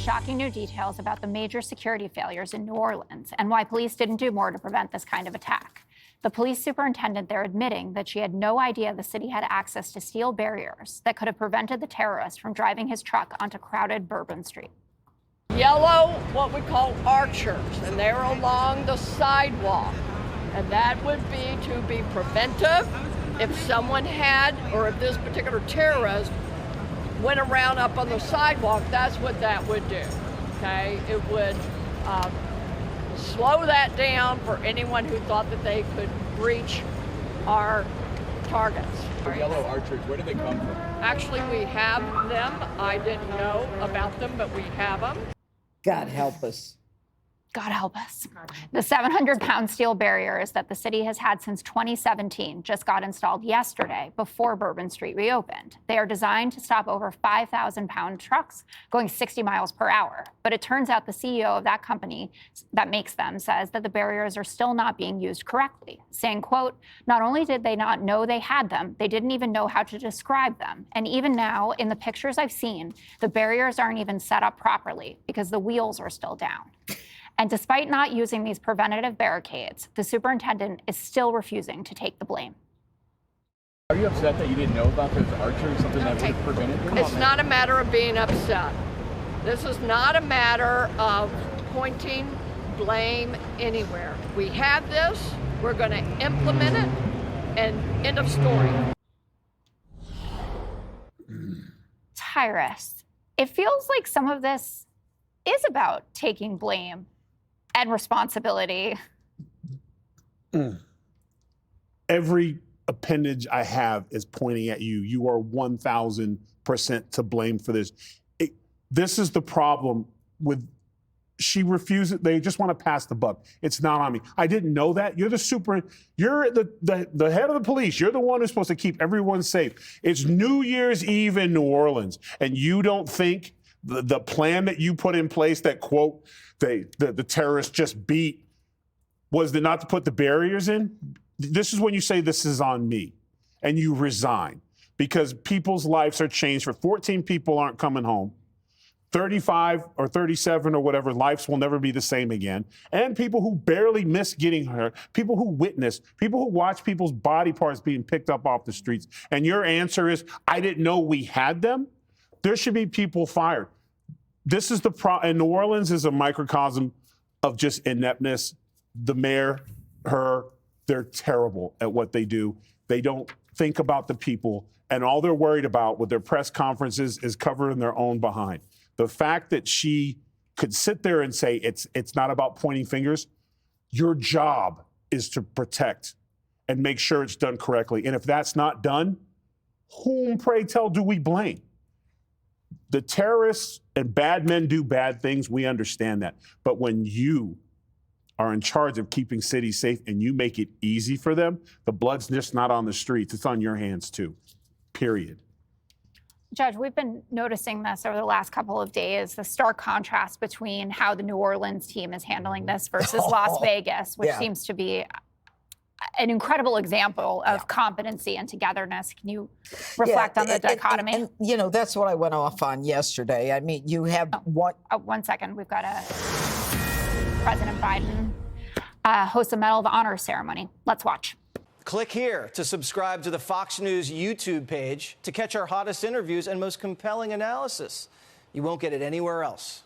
shocking new details about the major security failures in New Orleans and why police didn't do more to prevent this kind of attack. The police superintendent there admitting that she had no idea the city had access to steel barriers that could have prevented the terrorist from driving his truck onto crowded Bourbon Street. Yellow, what we call archers, and they're along the sidewalk. And that would be to be preventive if someone had, or if this particular terrorist went around up on the sidewalk. That's what that would do, okay? It would slow that down for anyone who thought that they could breach our targets. The yellow archers, where do they come from? Actually, we have them. I didn't know about them, but we have them. God help us. God help us. The 700-pound steel barriers that the city has had since 2017 just got installed yesterday before Bourbon Street reopened. They are designed to stop over 5,000-pound trucks going 60 miles per hour. But it turns out the CEO of that company that makes them says that the barriers are still not being used correctly, saying, quote, not only did they not know they had them, they didn't even know how to describe them. And even now, in the pictures I've seen, the barriers aren't even set up properly because the wheels are still down. And despite not using these preventative barricades, the superintendent is still refusing to take the blame. Are you upset that you didn't know about those archers, something that would have prevented? It's not a matter of being upset. This is not a matter of pointing blame anywhere. We have this, we're going to implement it, and end of story. Tyrus, it feels like some of this is about taking blame and responsibility. Every appendage I have is pointing at you. You are 1,000% to blame for this. This is the problem with, she refuses, they just want to pass the buck. It's not on me. I didn't know that. You're you're the head of the police. You're the one who's supposed to keep everyone safe. It's New Year's Eve in New Orleans, and you don't think the plan that you put in place that, quote, the terrorists just beat was not to put the barriers in? This is when you say this is on me, and you resign because people's lives are changed. For 14 people aren't coming home. 35 or 37 or whatever, lives will never be the same again. And people who barely miss getting hurt, people who witness, people who watch people's body parts being picked up off the streets. And your answer is, I didn't know we had them? There should be people fired. This is the problem. And New Orleans is a microcosm of just ineptness. The mayor, they're terrible at what they do. They don't think about the people. And all they're worried about with their press conferences is covering their own behind. The fact that she could sit there and say it's not about pointing fingers, your job is to protect and make sure it's done correctly. And if that's not done, whom, pray tell, do we blame? The terrorists and bad men do bad things. We understand that. But when you are in charge of keeping cities safe and you make it easy for them, the blood's just not on the streets. It's on your hands too, period. Judge, we've been noticing this over the last couple of days, the stark contrast between how the New Orleans team is handling this versus Las Vegas, which seems to be an incredible example of competency and togetherness. Can you reflect on the dichotomy? And, you know, that's what I went off on yesterday. I mean, you have what? 1 second. We've got President Biden hosts a Medal of Honor ceremony. Let's watch. Click here to subscribe to the Fox News YouTube page to catch our hottest interviews and most compelling analysis. You won't get it anywhere else.